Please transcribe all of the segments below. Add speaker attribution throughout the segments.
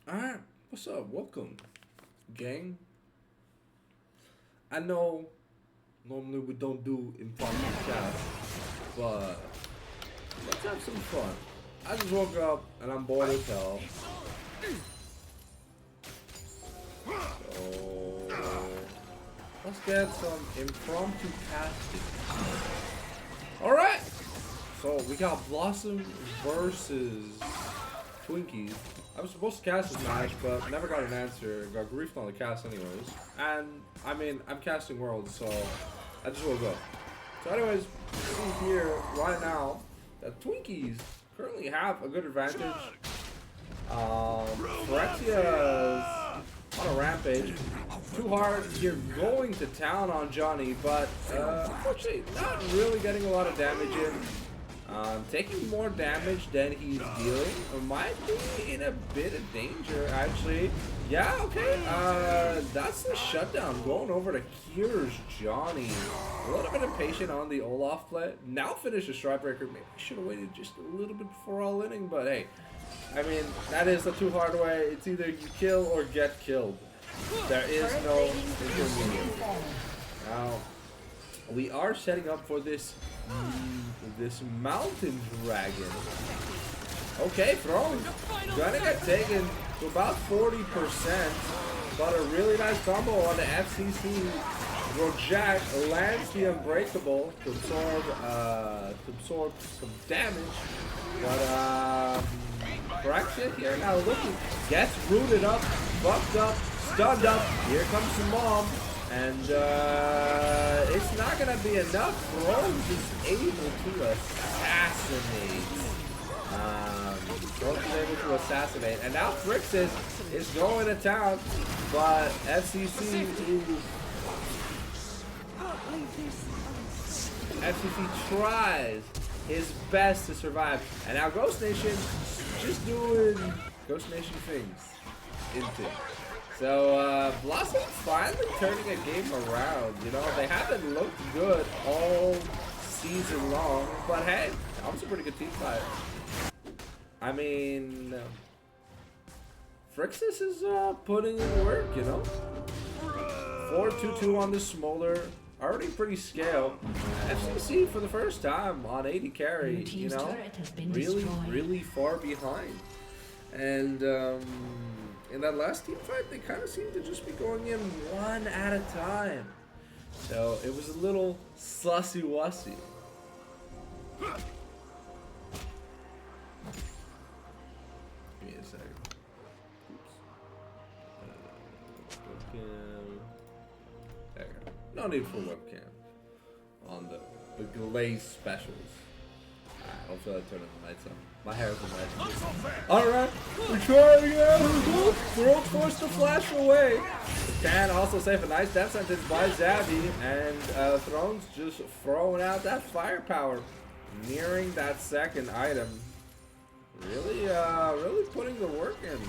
Speaker 1: Alright, what's up? Welcome, gang. I know normally we don't do impromptu chat, but let's have some fun. I just woke up and I'm bored as hell. So let's get some impromptu casting. Alright! So we got Blossom versus Twinkies. I was supposed to cast this match, but never got an answer. Got griefed on the cast anyways. And, I mean, I'm casting Worlds, so I just woke up. So anyways, see here right now that Twinkies currently have a good advantage. Phyrexia is on a rampage. Too hard. You're going to town on Johnny, but unfortunately not really getting a lot of damage in. Taking more damage than he's dealing might be in a bit of danger, actually. Yeah, okay. That's the shutdown. Going over to Cures Johnny. A little bit impatient on the Olaf play. Now finish the Strikebreaker. Maybe I should have waited just a little bit before all inning, but hey. I mean, that is the too hard way. It's either you kill or get killed. There is no intermediate. Now, we are setting up for this mountain dragon. Okay, Throne gonna get taken to about 40%, but a really nice combo on the FCC. Rojak lands the Unbreakable to absorb some damage, but Phyrexia here now looking, gets rooted up, buffed up, stunned up. Here comes the mom. And it's not gonna be enough. Rose is able to assassinate. Rose is able to assassinate. And now Frixis is going to town, but FCC tries his best to survive. And now Ghost Nation just doing Ghost Nation things into. So, Blossom finally turning a game around. You know, they haven't looked good all season long, but hey, that was a pretty good team fight. I mean, Frixis is putting in work, you know. 4-2-2 on the Smolder, already pretty scale. FCC for the first time on 80 carry, you know, really far behind. And, in that last team fight, they kind of seemed to just be going in one at a time. So it was a little sussy-wussy. Give me a second. Oops. Webcam. There you go. No need for webcam on the Glaze specials. Hopefully I turn the lights on. My hair is a mess. Alright, we're trying again. Throw forced to flash away. Can also save a nice death sentence by Zabby. And Throne's just throwing out that firepower. Nearing that second item. Really putting the work in.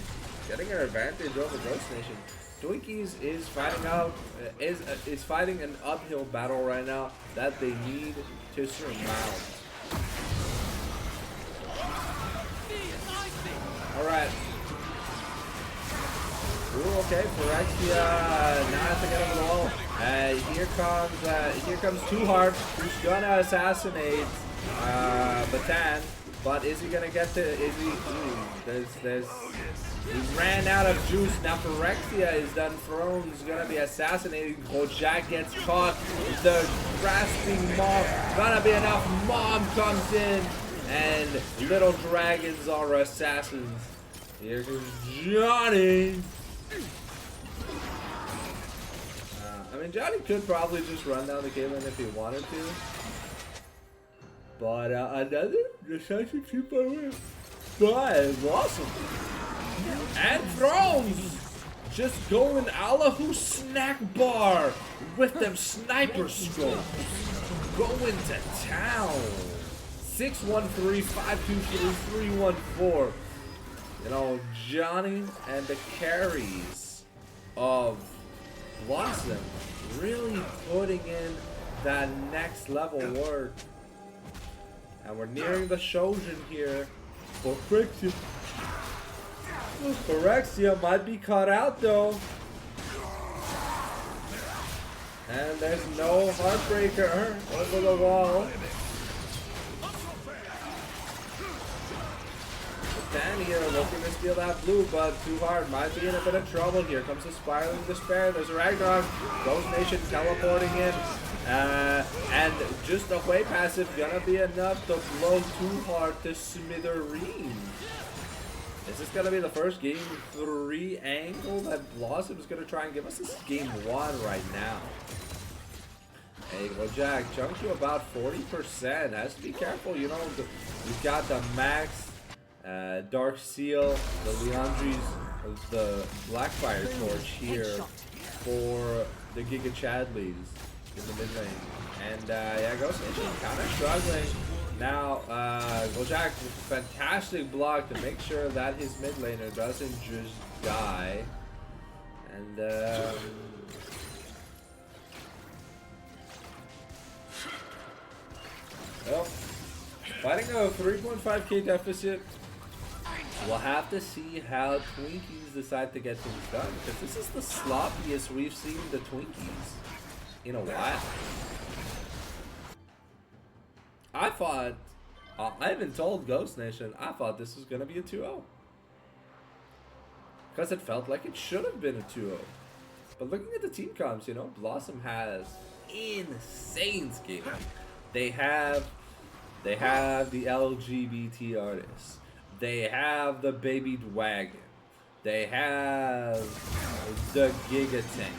Speaker 1: Getting an advantage over Ghost Nation. Twinkies is fighting out is fighting an uphill battle right now that they need to surmount. Alright. Ooh, okay, Phyrexia now has to get over the wall. Here comes Too Hard, who's gonna assassinate Batan. But is he gonna get to, he ran out of juice. Now Phyrexia is done. Throne's gonna be assassinated. Jack gets caught. The grasping mom, gonna be enough. Mom comes in. And little dragons are assassins. Here comes Johnny. I mean, Johnny could probably just run down the Caitlyn if he wanted to. But another decisive 2-point win by Blossom. And Thrones just going Allahu snack bar with them sniper scopes. Going to town. 613-523-314. You know, Johnny and the carries of Blossom really putting in that next level work. And we're nearing the Shojin here for Frixia. Phyrexia might be caught out though. And there's no Heartbreaker over the wall. Dan here looking to steal that blue, but too hard. Might be in a bit of trouble. Here comes the Spiraling Despair. There's a Ragnarok. Ghost Nation teleporting in. And just a way passive gonna be enough to blow too hard to smithereens. Is this gonna be the first game 3 angle that Blossom is gonna try and give us? This is game 1 right now. Hey, well, Jack, chunk to about 40%. Has to be careful, you know. We've got the Max, Dark Seal, the Leandri's, the Blackfire Torch here for the Giga Chadleys in the mid lane. And yeah, Ghost Nation kind of struggling. Now, Jack, fantastic block to make sure that his mid laner doesn't just die. And well, fighting a 3.5k deficit. We'll have to see how Twinkies decide to get things done, because this is the sloppiest we've seen the Twinkies in a while. I thought, I even told Ghost Nation, I thought this was going to be a 2-0. Because it felt like it should have been a 2-0. But looking at the team comps, you know, Blossom has insane skill. They have the LGBT artists. They have the baby wagon. They have the Giga Tank.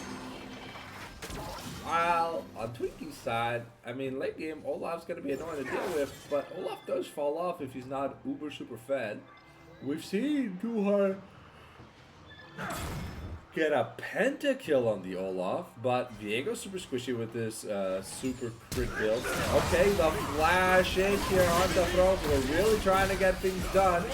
Speaker 1: While on Twinkie's side, I mean, late game, Olaf's going to be annoying to deal with, but Olaf does fall off if he's not uber super fed. We've seen Too Hard get a pentakill on the Olaf, but Viego's super squishy with this super crit build. Okay, the flash in here on the throne. We're really trying to get things done.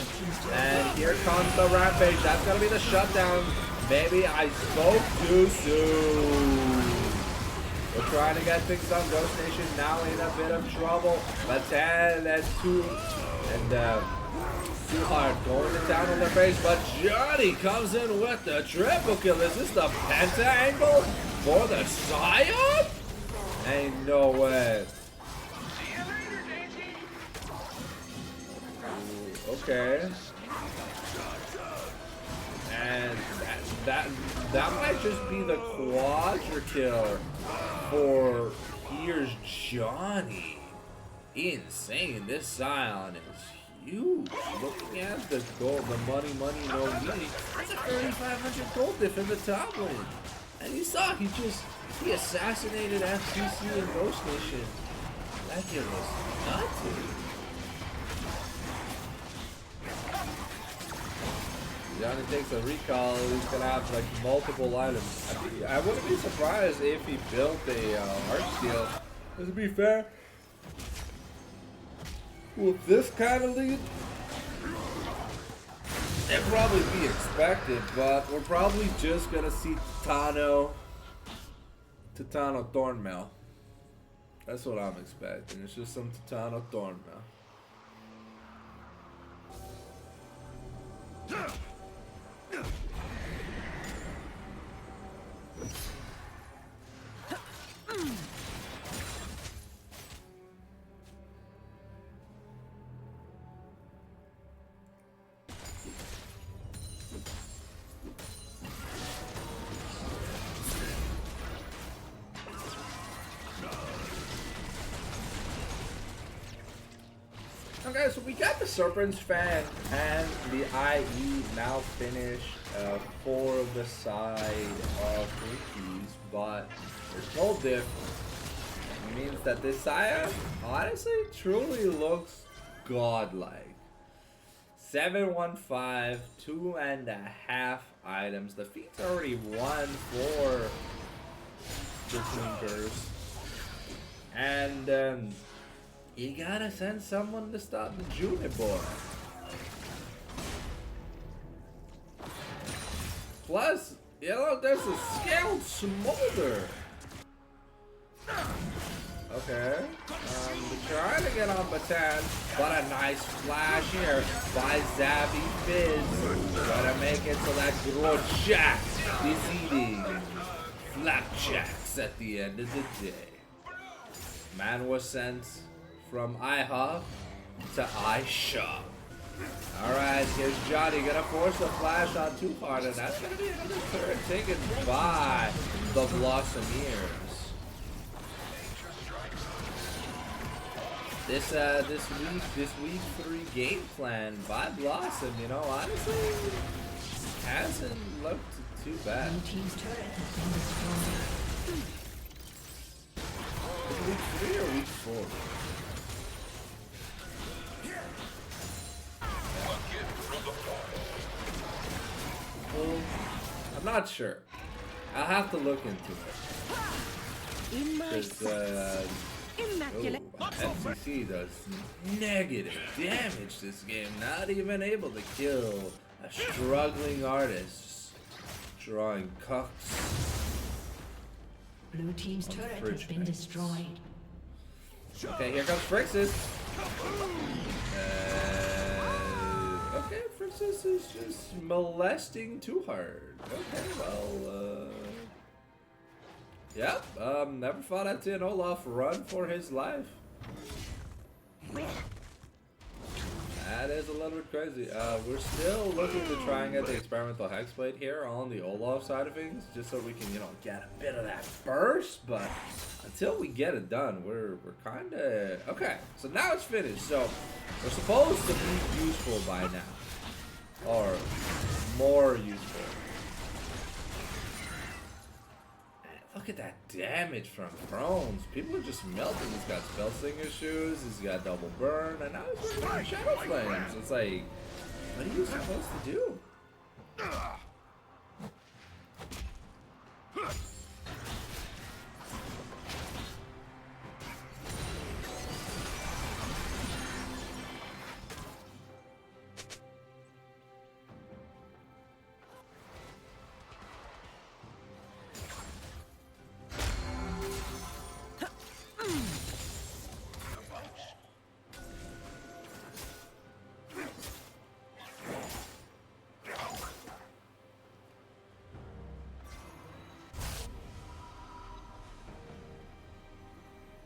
Speaker 1: And here comes the Rampage. That's going to be the shutdown. Maybe I spoke too soon. We're trying to get things done. Ghost Nation now in a bit of trouble. But 10 and 2. And Too Hard going to town on their face. But Johnny comes in with the triple kill. Is this the Penta angle for the Scion? Ain't no way. Ooh, okay. And that might just be the quadra kill for here's Johnny. Insane. This Scion is huge. Looking at the gold, the money, no meaning. That's a 3,500 gold diff in the top lane. And you saw he assassinated FCC and Ghost Nation. That kid was nuts. Johnny takes a recall. He's gonna have like multiple items. I wouldn't be surprised if he built a heart steal. To be fair, with this kind of lead, it'd probably be expected, but we're probably just gonna see Titano Thornmail. That's what I'm expecting. It's just some Titano Thornmail. Okay, so we got the Serpent's Fan and the IE now finished for the side of Twinkies, but there's no diff. It means that this Saya honestly truly looks godlike. 715, 2.5 items. The feat's already won for the Twinkers. And you gotta send someone to stop the Junior boy. Plus, you know, there's a scaled smolder. Okay. Trying to get on Batan, but a nice flash here by Zabby Fizz. Gotta make it so that Grotjack is eating flapjacks at the end of the day. Man was sent from IHOP to iShop. Alright, here's Johnny gonna force a flash on Too Hard, and that's gonna be another turret taken by the Blossomiers. This week 3 game plan by Blossom, you know, honestly hasn't looked too bad.
Speaker 2: Team's turret has been destroyed.
Speaker 1: Is it week 3 or week 4? Well, I'm not sure. I'll have to look into it. Because FCC does negative damage this game. Not even able to kill a struggling artist. Drawing cucks.
Speaker 2: Blue team's turret has been destroyed.
Speaker 1: Okay, here comes Frixis. Okay, Frixis is just molesting Too Hard. Okay, well, yep, never thought I'd see an Olaf run for his life. That is a little bit crazy. We're still looking to try and get the experimental Hexblade here on the Olaf side of things, just so we can, you know, get a bit of that burst, but until we get it done, we're kind of... Okay, so now it's finished, so we're supposed to be useful by now. Or more useful. Look at that damage from Thrones. People are just melting. He's got Spellslinger shoes, he's got double burn, and now he's got Shadow Flames. It's like, what are you supposed to do?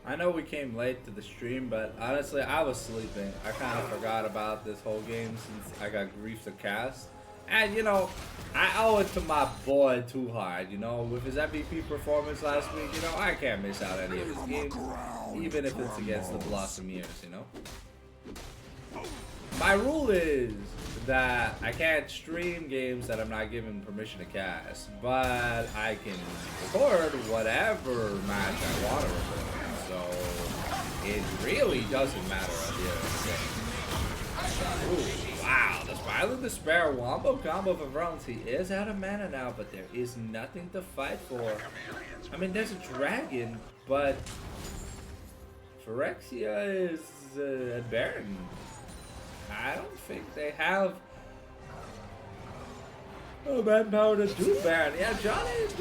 Speaker 1: I know we came late to the stream, but honestly, I was sleeping. I kind of forgot about this whole game since I got grief to cast. And, you know, I owe it to my boy Too Hard, you know, with his MVP performance last week, you know, I can't miss out any of his games, even if it's against the Blossomiers, you know. My rule is that I can't stream games that I'm not given permission to cast, but I can record whatever match I want to record. So it really doesn't matter at the end of the game. Ooh, wow, the Violent Despair wombo combo for Thrones. He is out of mana now, but there is nothing to fight for. I mean, there's a dragon, but Phyrexia is a Baron. I don't think they have manpower to do Baron. Yeah, Johnny's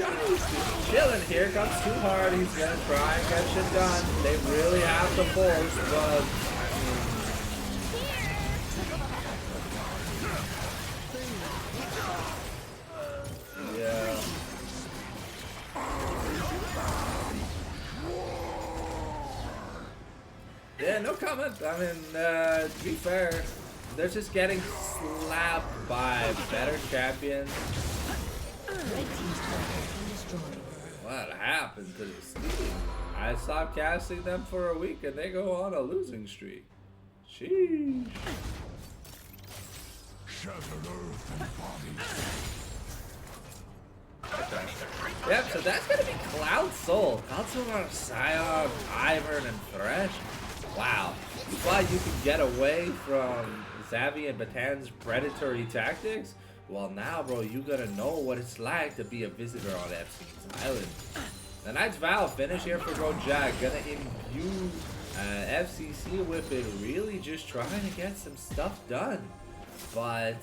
Speaker 1: chilling. Here comes Too Hard. He's gonna try and get shit done. They really have to force, but yeah. Yeah, no comment. I mean, to be fair, they're just getting slapped by better champions. What happened to this team? I stopped casting them for a week and they go on a losing streak. Sheesh. Okay. Yep, so that's gonna be Cloud Soul. Cloud Soul on Scion, Ivern, and Thresh. Wow. You thought you could get away from Xavi and Batan's predatory tactics? Well, now, bro, you gotta know what it's like to be a visitor on FC's island. The Knight's Vow finish here for Grotjack. Gonna imbue FCC with it, really just trying to get some stuff done. But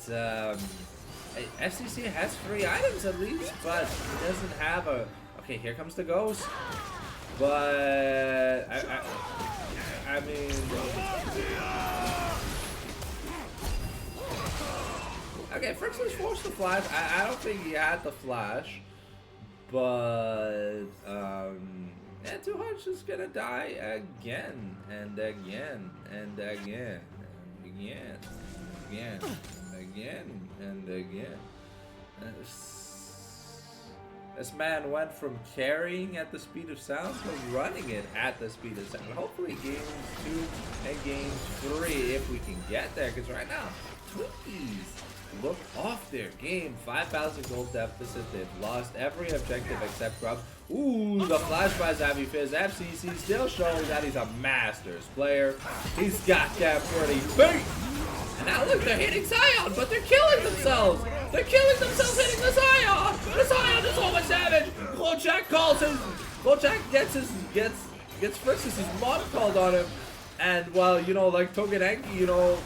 Speaker 1: FCC has 3 items at least, but he doesn't have a... Okay, here comes the Ghost. But I mean, okay, Fricks was forced to flash. I don't think he had the flash, but yeah, Too Hard's just gonna die again and again and again and again and again and again. This man went from carrying at the speed of sound to running it at the speed of sound. Hopefully games 2 and games 3, if we can get there, because right now, Twinkies look off their game. 5,000 gold deficit. They've lost every objective except Grubs. Ooh, the flash by Zavi Fizz. FCC still showing that he's a Masters player. He's got that pretty beat. And now look, they're hitting Zion, but they're killing themselves. They're killing themselves hitting the Zion. The Zion is so much damage. Glazing calls him. Glazing gets Frix's mom called on him. And well, you know, like Togenenki, you know,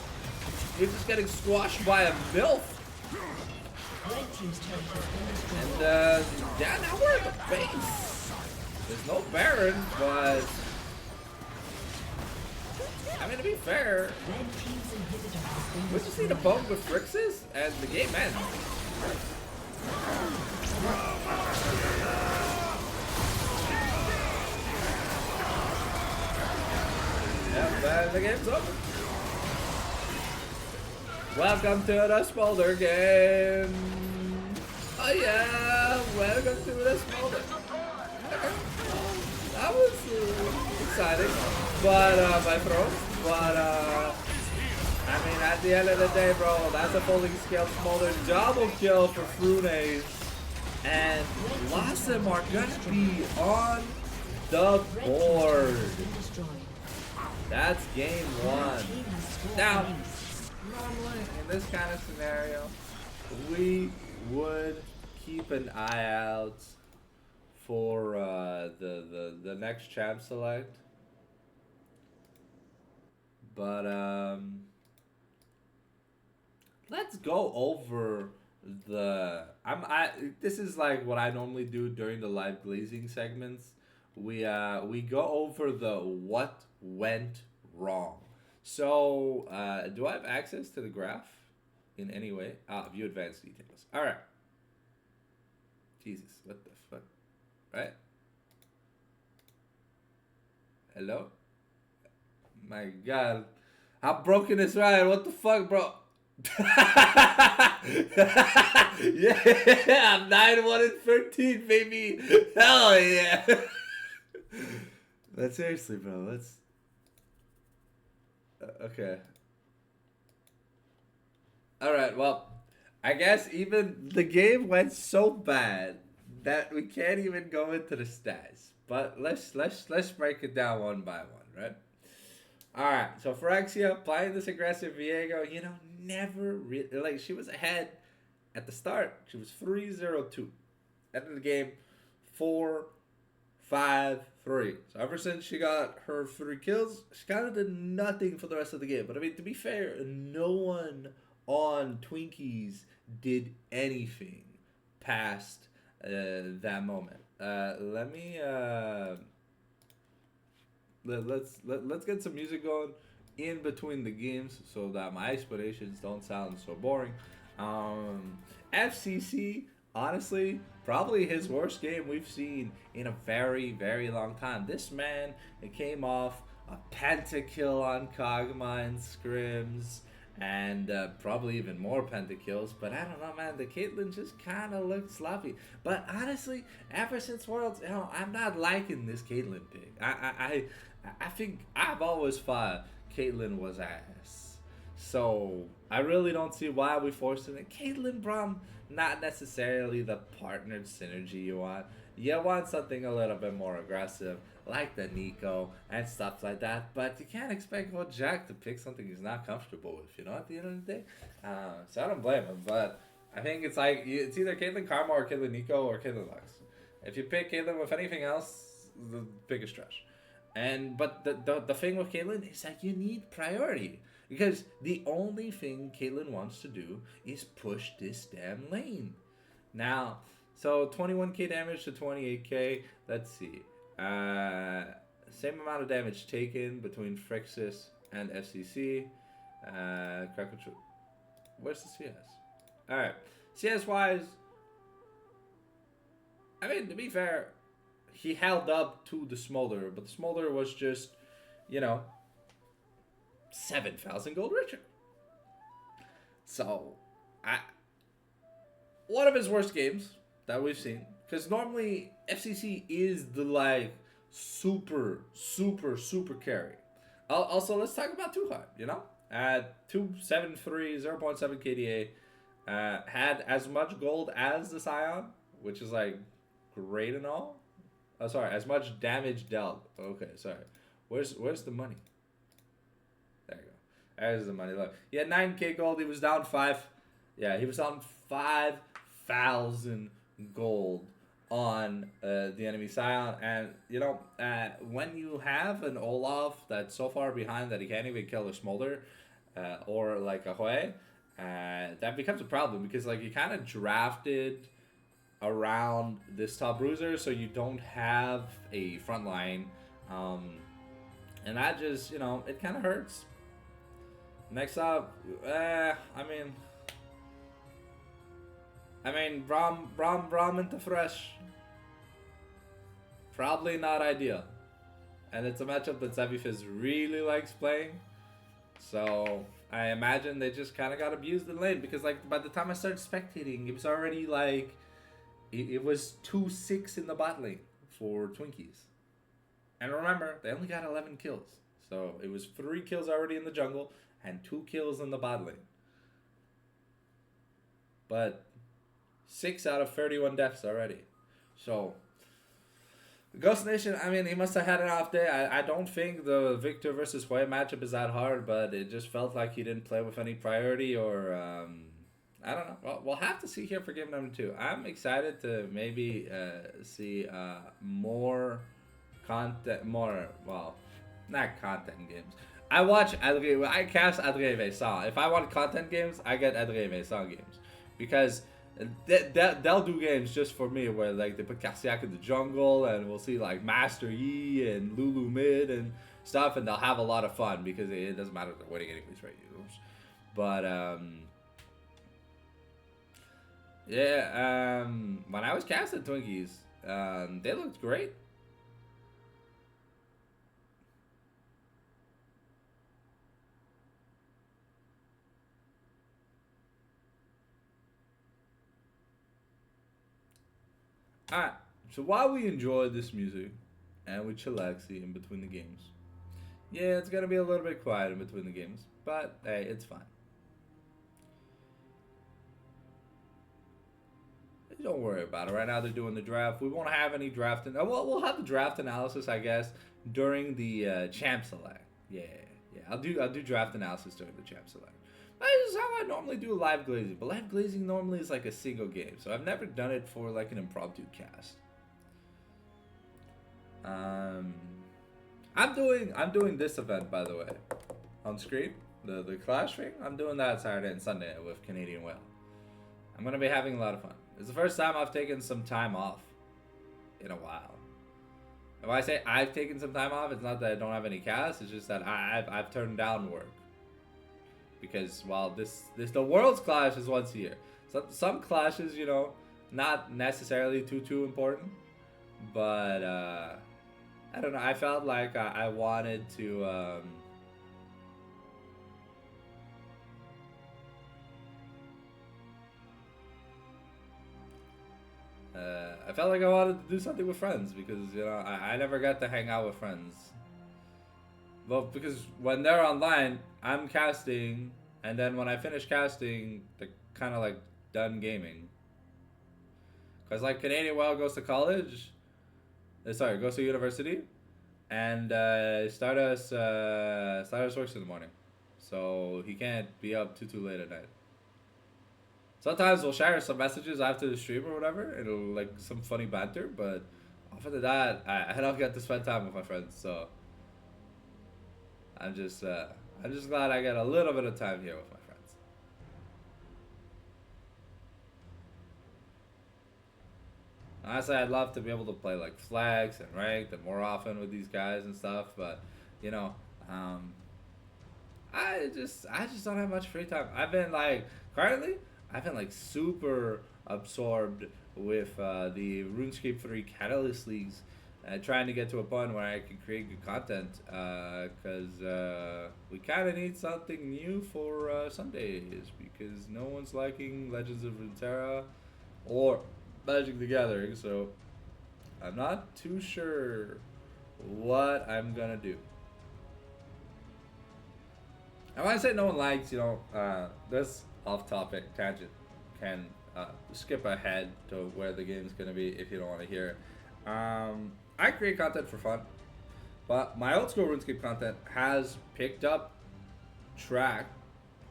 Speaker 1: he's just getting squashed by a MILF. And yeah, now we're at the base. There's no Baron, but I mean, to be fair, we just need a bone with Frix's and the game ends. Yep, and the game's over. Welcome to the Smolder game. Oh yeah, welcome to the Smolder. That was exciting, but my throat. But I mean, at the end of the day, bro, that's a fully scaled Smolder double kill for Frunes, and Blossom are gonna be on the board. That's game 1. Now, normally in this kind of scenario, we would keep an eye out for the next champ select, but let's go over the this is like what I normally do during the live glazing segments. We go over the what went wrong. So do I have access to the graph in any way? View advanced details. All right. Jesus, what the fuck? Right? Hello? My God. How broken is Ryan? What the fuck, bro? Yeah, I'm 9-1-13, baby. Hell yeah. But seriously, bro, let's... okay. Alright, well, I guess even the game went so bad that we can't even go into the stats. But let's break it down one by one, right? Alright, so Phyrexia playing this aggressive Viego, you know, never really, like, she was ahead at the start. She was 3-0-2. End of the game, 4-5-3. So ever since she got her 3 kills, she kind of did nothing for the rest of the game. But I mean, to be fair, no one on Twinkies did anything past that moment. Let me let's get some music going in between the games so that my explanations don't sound so boring. FCC, honestly, probably his worst game we've seen in a very, very long time. This man, it came off a pentakill on Cogmine scrims, and probably even more pentakills, but I don't know, man, the Caitlyn just kind of looked sloppy. But honestly, ever since Worlds, you know, I'm not liking this Caitlyn pick. I think I've always thought Caitlyn was ass. So I really don't see why we forced it. Caitlyn Brum, not necessarily the partnered synergy you want. You want something a little bit more aggressive, like the Nico and stuff like that. But you can't expect old Jack to pick something he's not comfortable with, you know, at the end of the day. So I don't blame him. But I think it's like, it's either Caitlyn Karma or Caitlyn Nico or Caitlyn Lux. If you pick Caitlyn with anything else, the biggest trash. But the thing with Caitlyn is that you need priority. Because the only thing Caitlyn wants to do is push this damn lane. Now, so 21k damage to 28k. Let's see. Same amount of damage taken between Frixis and FCC. Crowd control. Where's the CS? Alright. CS wise, I mean, to be fair, he held up to the Smolder, but the Smolder was just, you know, 7,000 gold richer. So, one of his worst games that we've seen. Because normally, FCC is the, like, super carry. Also, let's talk about Tuhad, you know? 273, 0.7 KDA. Had as much gold as the Scion, which is, like, great and all. Oh, sorry, as much damage dealt. Okay, sorry. Where's the money? There you go. There's the money. Look, he had 9k gold. He was down 5. Yeah, he was down 5,000 gold on the enemy Scion. And, you know, when you have an Olaf that's so far behind that he can't even kill a Smolder or, like, a Hui, that becomes a problem because, like, you kind of drafted around this top bruiser, so you don't have a front line, and that just, you know, it kind of hurts. Next up, I mean, Braum into Fresh, probably not ideal, and it's a matchup that Xavifiz really likes playing, so I imagine they just kind of got abused in lane, because, like, by the time I started spectating, it was already, like, it was 2-6 in the bot lane for Twinkies. And remember, they only got 11 kills. So it was 3 kills already in the jungle and 2 kills in the bot lane. But 6 out of 31 deaths already. So, Ghost Nation, I mean, he must have had an off day. I don't think the Victor versus Hui matchup is that hard, but it just felt like he didn't play with any priority, or I don't know. Well, we'll have to see here for game number 2. I'm excited to maybe see more content, well, not content games. I watch I cast Adrien Vincent. If I want content games, I get Adrien Vincent games. Because they'll do games just for me where, like, they put Karsiak in the jungle and we'll see, like, Master Yi and Lulu mid and stuff, and they'll have a lot of fun because it doesn't matter if they're winning anyways, right? But, yeah, when I was casting Twinkies, they looked great. Alright, so while we enjoy this music and we chillaxy in between the games, yeah, it's gonna be a little bit quiet in between the games, but hey, it's fine. Don't worry about it. Right now they're doing the draft. We won't have any draft. Well, we'll have the draft analysis, I guess, during the champ select. Yeah. I'll do draft analysis during the champ select. This is how I normally do live glazing. But live glazing normally is like a single game, so I've never done it for like an impromptu cast. I'm doing this event, by the way, on screen. The Clash thing. I'm doing that Saturday and Sunday with Canadian Whale. I'm gonna be having a lot of fun. It's the first time I've taken some time off in a while. And when I say I've taken some time off, it's not that I don't have any casts. It's just that I've turned down work because, well, the World's Clash is once a year. Some clashes, you know, not necessarily too important, but I don't know. I felt like I wanted to. I felt like I wanted to do something with friends because, you know, I never got to hang out with friends. Well, because when they're online, I'm casting, and then when I finish casting, they're kind of like done gaming. Because, like, Canadian Wild goes to college, goes to university, and Stardust works in the morning. So he can't be up too late at night. Sometimes we'll share some messages after the stream or whatever. It'll, like, some funny banter, but after that, I don't get to spend time with my friends. So I'm just glad I get a little bit of time here with my friends. Honestly, I'd love to be able to play like flags and ranked and more often with these guys and stuff, but you know, um, I just don't have much free time. I've been like currently I've been like super absorbed with the RuneScape 3 Catalyst Leagues, trying to get to a point where I can create good content, because we kind of need something new for Sundays because no one's liking Legends of Runeterra or Magic the Gathering, so I'm not too sure what I'm gonna do. I want to say no one likes, this off-topic tangent can skip ahead to where the game's going to be if you don't want to hear it. I create content for fun, but my old school RuneScape content has picked up track.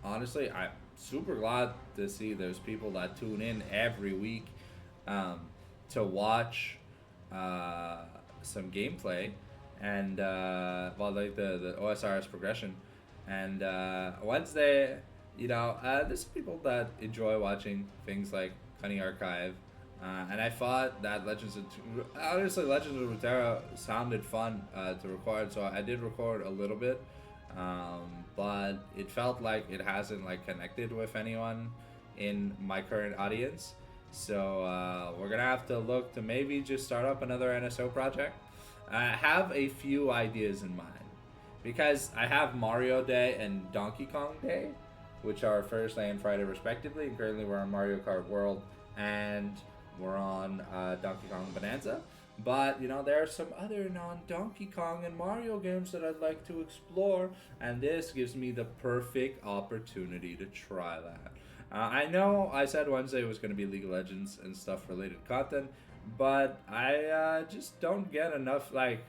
Speaker 1: Honestly, I'm super glad to see there's people that tune in every week, um, to watch some gameplay and like the OSRS progression. And Wednesday, there's people that enjoy watching things like Cunning Archive. And I thought that Legends of Runeterra sounded fun to record, so I did record a little bit. But it felt like it hasn't like connected with anyone in my current audience. So we're gonna have to look to maybe just start up another NSO project. I have a few ideas in mind because I have Mario Day and Donkey Kong Day, which are Thursday and Friday respectively. And currently we're on Mario Kart World and we're on Donkey Kong Bonanza. But there are some other non-Donkey Kong and Mario games that I'd like to explore, and this gives me the perfect opportunity to try that. I know I said Wednesday was going to be League of Legends and stuff related content, but I just don't get enough. I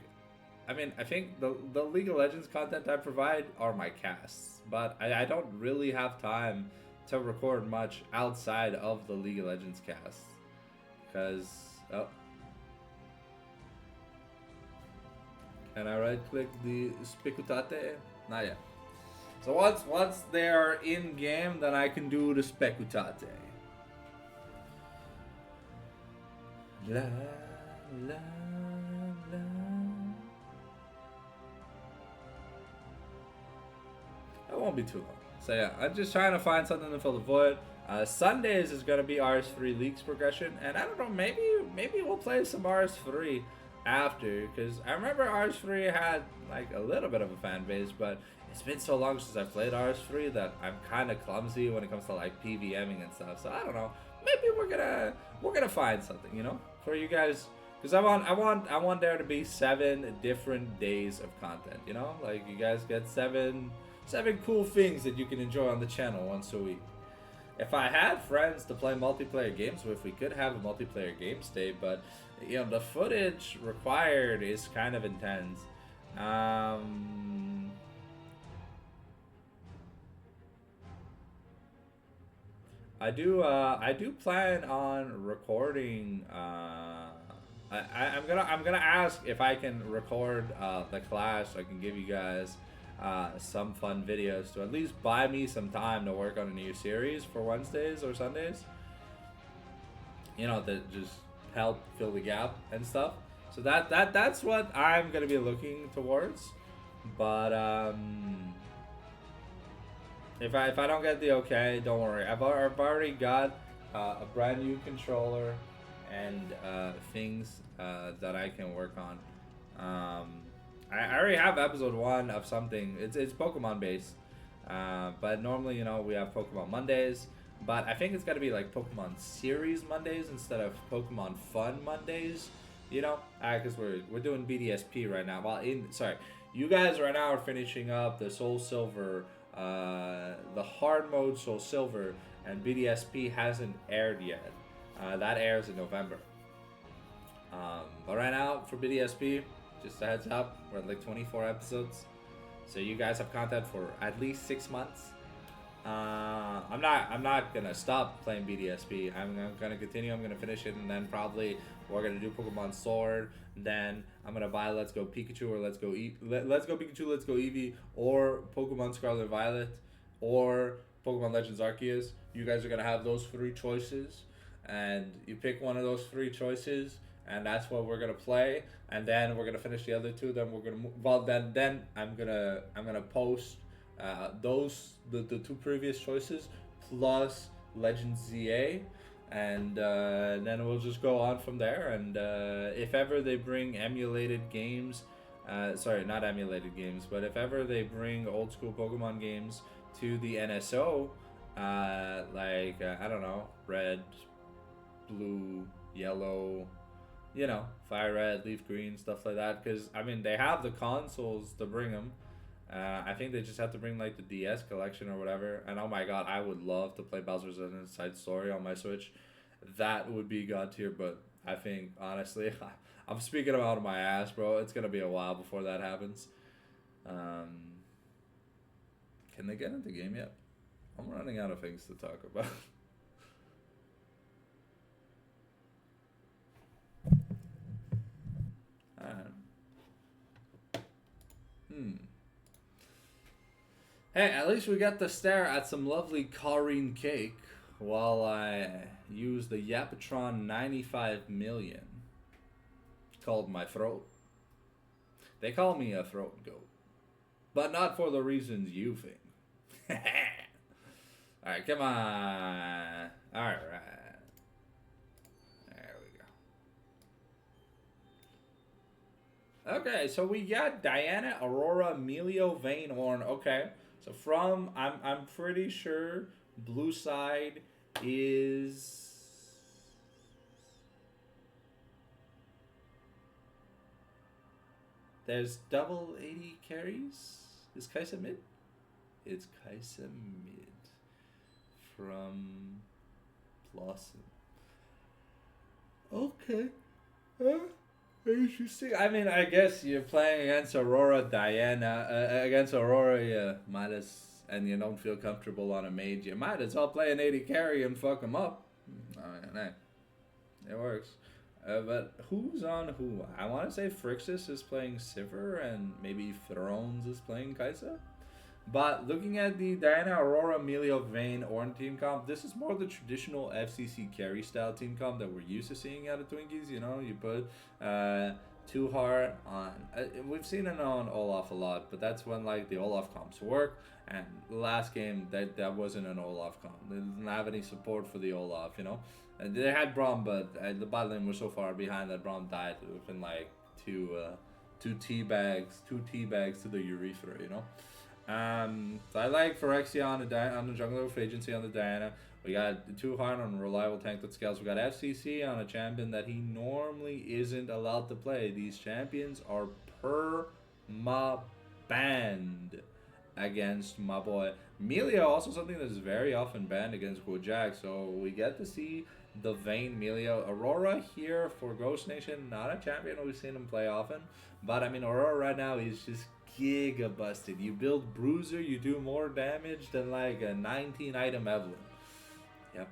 Speaker 1: think the League of Legends content I provide are my casts, but I don't really have time to record much outside of the League of Legends casts. Because, can I right click the Specutate? Not yet. So once they are in game, then I can do the Specutate. La la la. It won't be too long. So yeah, I'm just trying to find something to fill the void. Sundays is gonna be RS3 Leagues progression, and I don't know, maybe we'll play some RS3 after, because I remember RS3 had like a little bit of a fan base, but it's been so long since I played RS3 that I'm kind of clumsy when it comes to like PVMing and stuff. So I don't know, maybe we're gonna find something, for you guys, because I want there to be 7 different days of content, like you guys get seven cool things that you can enjoy on the channel once a week. If I had friends to play multiplayer games with, we could have a multiplayer games day, but the footage required is kind of intense. I do plan on recording. I'm gonna ask if I can record the class so I can give you guys some fun videos to at least buy me some time to work on a new series for Wednesdays or Sundays. That just help fill the gap and stuff. So that's what I'm gonna be looking towards. But if I don't get the okay, don't worry. I've already got a brand new controller and things that I can work on. I already have episode 1 of something. It's Pokemon based, but normally we have Pokemon Mondays, but I think it's got to be like Pokemon series Mondays instead of Pokemon Fun Mondays. Because we're doing BDSP right now. You guys right now are finishing up the Soul Silver, the hard mode Soul Silver, and BDSP hasn't aired yet. That airs in November. But right now for BDSP, just a heads up, we're at like 24 episodes, so you guys have content for at least 6 months. I'm not gonna stop playing BDSP. I'm gonna continue. I'm gonna finish it, and then probably we're gonna do Pokemon Sword. Then I'm gonna buy Let's Go Pikachu or Let's Go Pikachu, Let's Go Eevee, or Pokemon Scarlet Violet, or Pokemon Legends Arceus. You guys are gonna have those 3 choices. and you pick one of those three choices, and that's what we're gonna play, and then we're gonna finish the other two. Then we're gonna then I'm gonna post the two previous choices plus Legends ZA, and then we'll just go on from there. And if ever they bring emulated games, sorry, not emulated games, but if ever they bring old school Pokemon games to the NSO, I don't know, red, blue, yellow, you know, fire red, leaf green, stuff like that. Because I mean, they have the consoles to bring them. I think they just have to bring like the DS collection or whatever. And oh my god, I would love to play Bowser's Inside Story on my Switch. That would be god tier. But I think honestly, I'm speaking out of my ass, bro. It's gonna be a while before that happens. Can they get into the game yet? I'm running out of things to talk about. Hey, at least we got to stare at some lovely Karine cake while I use the Yapatron 95 million. Called my throat. They call me a throat goat. But not for the reasons you think. Alright, come on. Alright. There we go. Okay, so we got Diana, Aurora, Emilio, Vayne, Orn. Okay. So from, I'm pretty sure blue side is... There's double 80 carries? Is Kaisa mid? It's Kaisa mid. From Blossom. Okay. Interesting. I mean, I guess you're playing against Aurora, Diana. Against Aurora, you might as... And you don't feel comfortable on a mage. You might as well play an 80 carry and fuck him up. I mean, hey. It works. But who's on who? I want to say Frixis is playing Sivir and maybe Thrones is playing Kaisa. But looking at the Diana, Aurora, Emilio, Vayne, Orn team comp, this is more the traditional FCC carry style team comp that we're used to seeing out of Twinkies. You know, you put Two Heart on. We've seen it on Olaf a lot, but that's when like the Olaf comps work. And the last game, that wasn't an Olaf comp. They didn't have any support for the Olaf, you know. And they had Braum, but the bot lane was so far behind that Braum died within like two teabags to the urethra, you know. So I like Phyrexia on the jungler with agency on the Diana. We got 2 Heart on a reliable tank that scales. We got FCC on a champion that he normally isn't allowed to play. These champions are banned against my boy Melia. Also something that is very often banned against Kojak. So we get to see the Vayne Melia. Aurora here for Ghost Nation. Not a champion we've seen him play often. But I mean, Aurora right now is just giga busted. You build Bruiser, you do more damage than like a 19 item Evelyn. Yep.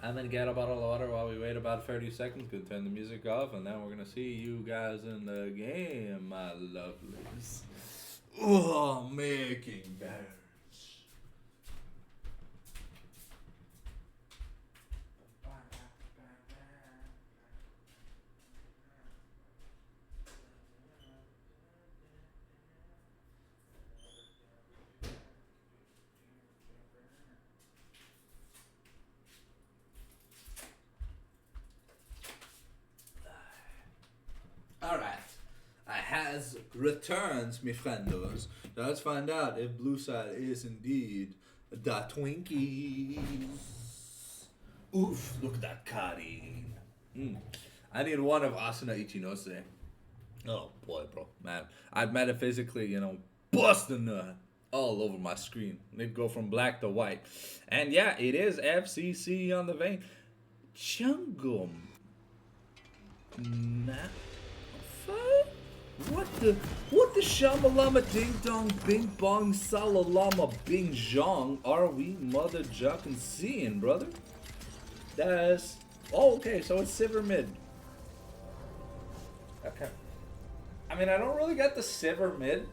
Speaker 1: I'm gonna get a bottle of water while we wait about 30 seconds. Gonna turn the music off, and then we're gonna see you guys in the game, my lovelies. Oh, making bears. Alright, I has returns, me friendos. So let's find out if Blue Side is indeed the Twinkies. Oof, look at that Karin. I need one of Asuna Ichinose. Oh boy, bro, man. I'd metaphysically, you know, busting all over my screen. They'd go from black to white. And yeah, it is FCC on the Vayne. Chungum. What the shamalama ding dong bing bong salalama bing jong are we mother juckin' seeing, brother? That's... Oh, okay, so it's Sivir mid. Okay. I mean, I don't really get the Sivir mid.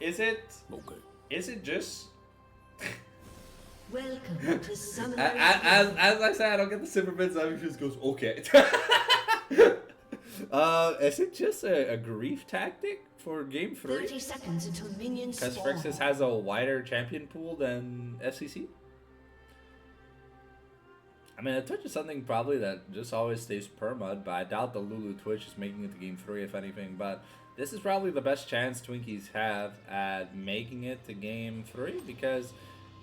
Speaker 1: Is it... Okay. Is it just...
Speaker 2: Welcome to Summoner's
Speaker 1: As I say, I don't get the super bits. He just goes, okay. Is it just a grief tactic for game 3?
Speaker 2: 30 seconds until minions
Speaker 1: Because
Speaker 2: spawn.
Speaker 1: Frixis has a wider champion pool than FCC? I mean, a Twitch is something probably that just always stays permud, but I doubt the Lulu Twitch is making it to game 3, if anything. But this is probably the best chance Twinkies have at making it to game 3, because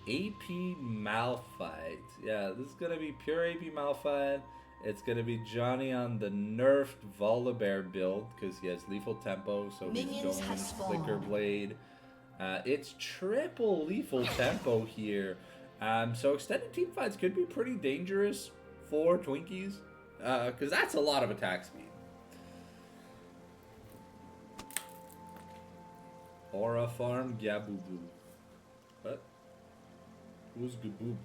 Speaker 1: AP Malphite. Yeah, this is going to be pure AP Malphite. It's going to be Johnny on the nerfed Volibear build, because he has lethal tempo, so
Speaker 2: Minions
Speaker 1: he's
Speaker 2: have
Speaker 1: going
Speaker 2: spawned.
Speaker 1: Flicker Blade. It's triple lethal tempo here. So extended team fights could be pretty dangerous for Twinkies, because that's a lot of attack speed. Aura Farm Gabubu. What? Who's Gabubu?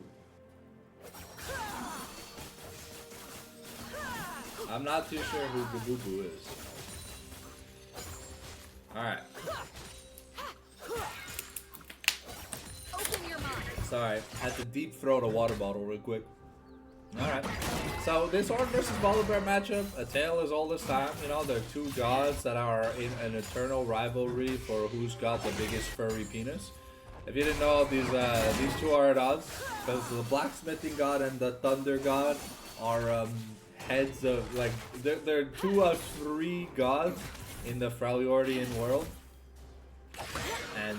Speaker 1: I'm not too sure who Gabubu is. Alright. Sorry, had to deep throat a water bottle real quick. Alright. So this Ornn versus Volibear matchup, a tale as old as time. You know, they're two gods that are in an eternal rivalry for who's got the biggest furry penis. If you didn't know, these two are at odds, because the blacksmithing god and the thunder god are heads of, like, they're 2 of 3 gods in the Freljordian world. And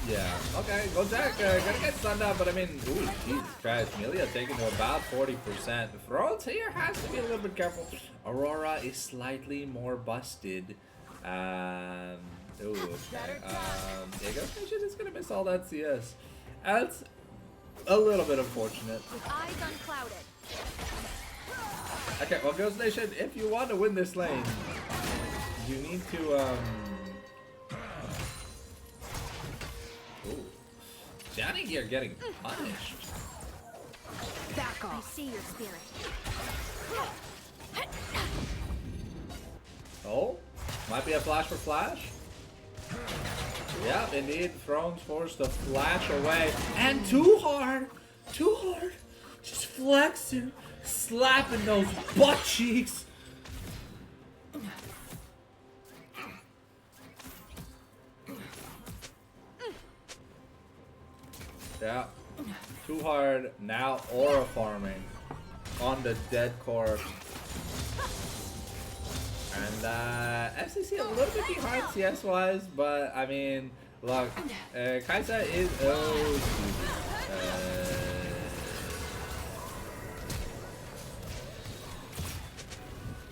Speaker 1: yeah, okay, go Jack, gonna get stunned up, but I mean, ooh, Jesus Christ, Melia taking to about 40%. Thrones here has to be a little bit careful. Aurora is slightly more busted. Ooh, okay. Yeah, Ghost Nation is gonna miss all that CS. That's a little bit unfortunate.
Speaker 3: With eyes unclouded.
Speaker 1: Okay, well, Ghost Nation, if you want to win this lane, you need to, ooh. Johnny here getting punished.
Speaker 3: Back off. I see your spirit.
Speaker 1: Oh, might be a flash for flash. Yeah, indeed. Thrones forced to flash away. And too hard. Just flexing, slapping those butt cheeks. Yeah, too hard. Now aura farming on the dead corpse. And FCC a little bit behind CS wise, but I mean, look, Kaisa is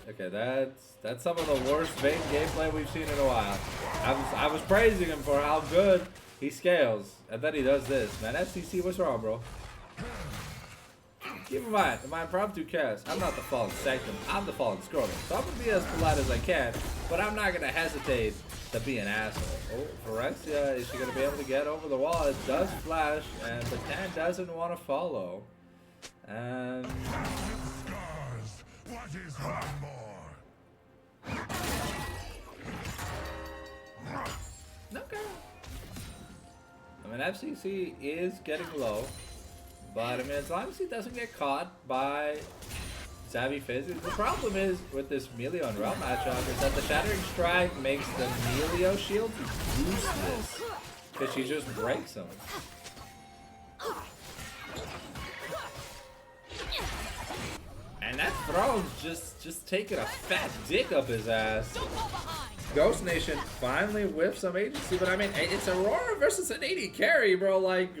Speaker 1: okay. That's some of the worst Vayne gameplay we've seen in a while. I was praising him for how good he scales, and then he does this. Man, FCC, what's wrong, bro? Keep in mind, my impromptu cast, I'm not the fallen sanctum, I'm the fallen scrotum. So I'm gonna be as polite as I can, but I'm not gonna hesitate to be an asshole. Oh, Phyrexia, is she gonna be able to get over the wall? It does flash, and the Tan doesn't want to follow. And
Speaker 4: what is one more?
Speaker 1: okay. I mean, FCC is getting low. But, I mean, as long as he doesn't get caught by Savvy Fizz, the problem is with this Melio and Realm matchup is that the Shattering Strike makes the Melio shield useless. Because she just breaks them. And that Throne's just taking a fat dick up his ass. Ghost Nation finally with some agency, but I mean, it's Aurora versus an 80 carry, bro. Like,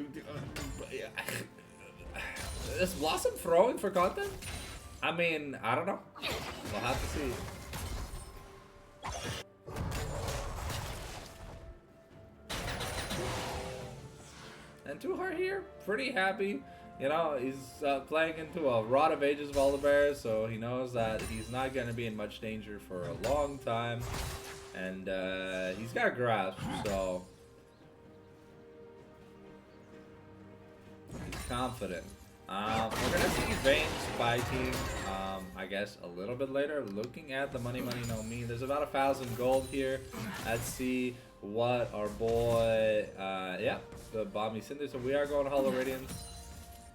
Speaker 1: is Blossom throwing for content? I mean, I don't know. We'll have to see. And Tuhar here, pretty happy. You know, he's playing into a Rod of Ages Volibear, so he knows that he's not going to be in much danger for a long time. And he's got Grasp, so he's confident. We're gonna see Vayne spiking, I guess a little bit later. Looking at the money no me, there's about 1,000 gold here. Let's see what our boy, yeah, the Bomby Cinder. So we are going Hollow Radiance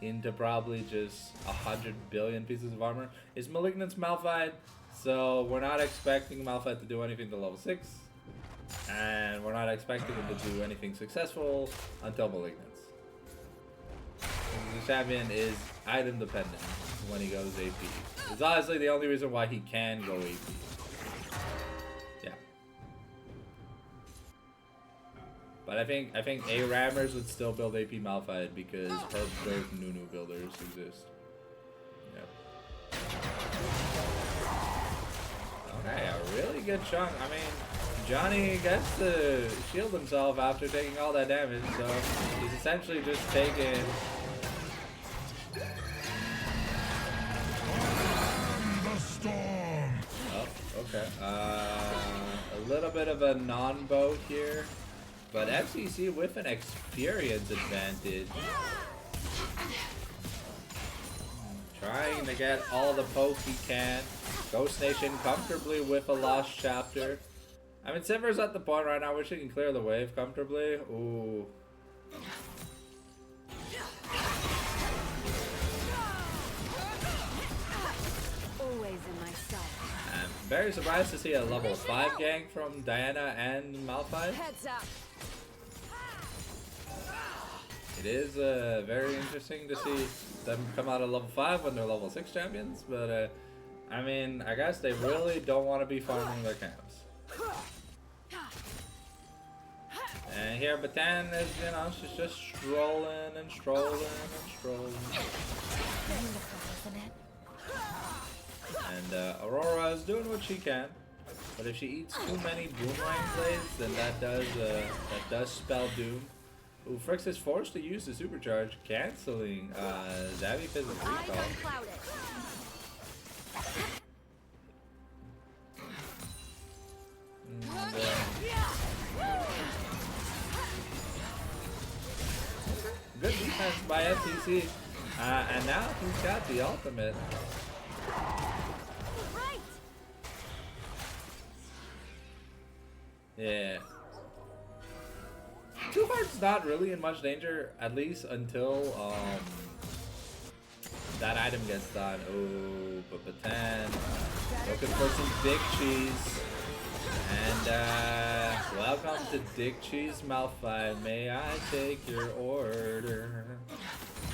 Speaker 1: into probably just 100 billion pieces of armor. Is Malignance Malphite, so we're not expecting Malphite to do anything to level 6. And we're not expecting him to do anything successful until Malignance. The champion is item dependent when he goes AP. It's honestly the only reason why he can go AP. Yeah. But I think A-Rammers would still build AP Malphite because Herb Nunu builders exist. Yep. Okay, a really good chunk. I mean, Johnny gets to shield himself after taking all that damage, so he's essentially just taking... Oh, okay. A little bit of a non-boat here, but FCC with an experience advantage. Trying to get all the poke he can. Ghost Nation comfortably with a lost chapter. I mean, Sivir's at the point right now where she can clear the wave comfortably. Ooh.
Speaker 3: Always in my sight.
Speaker 1: I'm very surprised to see a level 5 gank from Diana and Malphite.
Speaker 3: Heads up.
Speaker 1: It is very interesting to see them come out of level 5 when they're level 6 champions, but I mean, I guess they really don't want to be farming their camps. And here Batan is, you know, she's just strolling and strolling and strolling. And Aurora is doing what she can, but if she eats too many boomerang blades, then that does spell doom. Ooh, Frix is forced to use the supercharge, canceling Zavi Fizz's recall. Good defense by FTC, and now he's got the ultimate. Yeah. Two Hearts not really in much danger, at least until that item gets done. Oh, but Batan looking for some dick cheese. And welcome to Dick Cheese Malphite. May I take your order?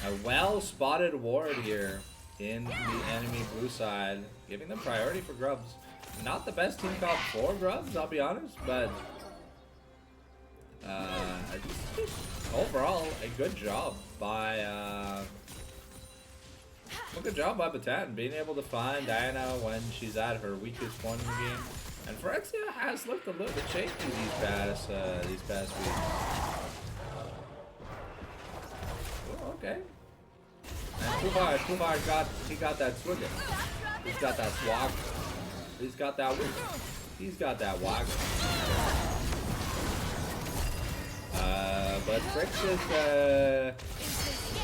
Speaker 1: A well-spotted ward here in the enemy blue side, giving them priority for grubs. Not the best team comp for grubs, I'll be honest, but overall a good job by Batan being able to find Diana when she's at her weakest point in the game. And Phyrexia has looked a little bit shaky these past weeks. Oh, okay. And Too Hard got that swigger. He's got that swag. He's got that whip. He's got that wag. But Phyrexia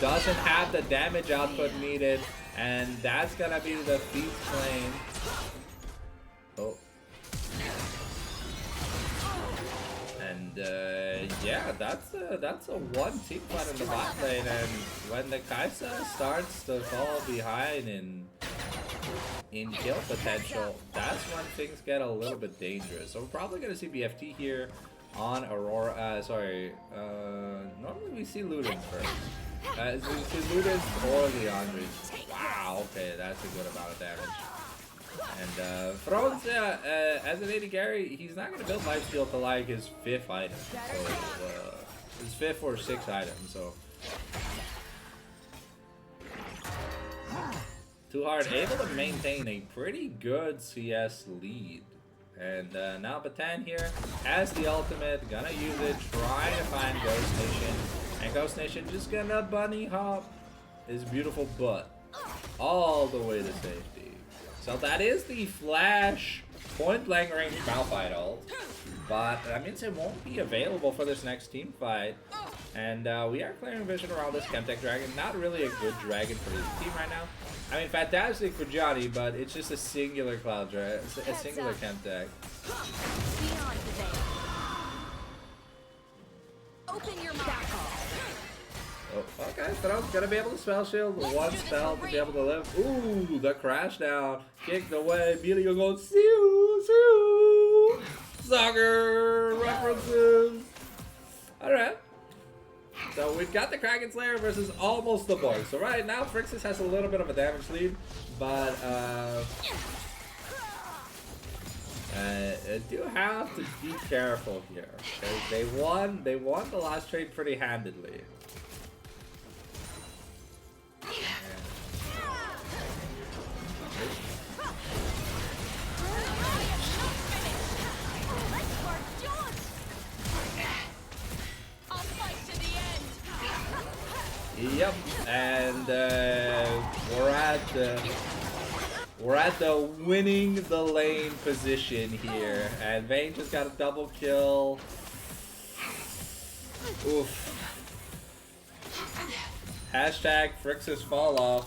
Speaker 1: doesn't have the damage output needed, and that's gonna be the feat claim. Oh. And yeah, that's a one team fight in the bot lane, and when the Kaisa starts to fall behind in kill potential, that's when things get a little bit dangerous. So we're probably gonna see BFT here on Aurora. Normally we see Ludens first. So we see Ludens or Leandri. Wow, okay, that's a good amount of damage. And Thrones, as an AD carry, he's not going to build lifesteal to like his 5th item. So, his 5th or 6th item, so. Too Hard able to maintain a pretty good CS lead. And now Batan here has the ultimate, gonna use it, trying to find Ghost Nation. And Ghost Nation just gonna bunny hop his beautiful butt all the way to safety. So that is the Flash point blank range Malphite ult, but that means it won't be available for this next team fight. And we are clearing vision around this Chemtech Dragon. Not really a good dragon for this team right now. I mean, fantastic for Johnny, but it's just a singular Cloud Dragon, a singular Chemtech. Okay, Throne's gonna be able to spell shield. One spell to be able to live. Ooh, the crash down. Kicked away. Emilio goes, "Sew, sew." Soccer references. Alright. So we've got the Kraken Slayer versus almost the Borg. So right now, Phrixus has a little bit of a damage lead, but I do have to be careful here. They won the last trade pretty handedly. Yep, and we're at the winning the lane position here, and Vayne just got a double kill. Oof. Hashtag Phrixus fall off.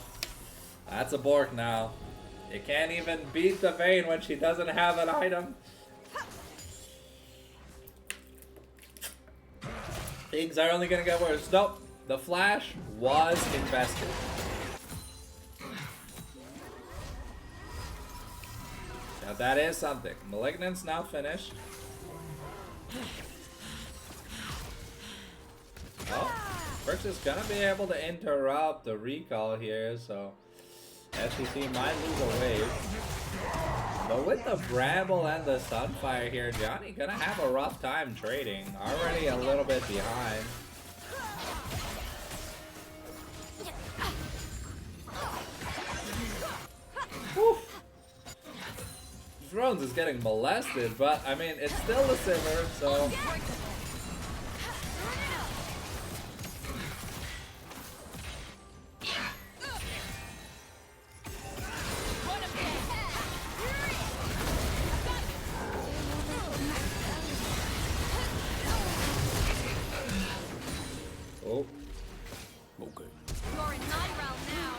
Speaker 1: That's a Bork now. You can't even beat the Vayne when she doesn't have an item. Things are only gonna get worse. Nope. The flash was invested. Now that is something. Malignant's now finished. Oh, Phrixus is gonna be able to interrupt the recall here, so FCC might lose a wave. But with the Bramble and the Sunfire here, Johnny gonna have a rough time trading. Already a little bit behind. Woof. Thrones is getting molested, but I mean, it's still a Simmer, so. Oh. Okay.
Speaker 3: You're in my realm now.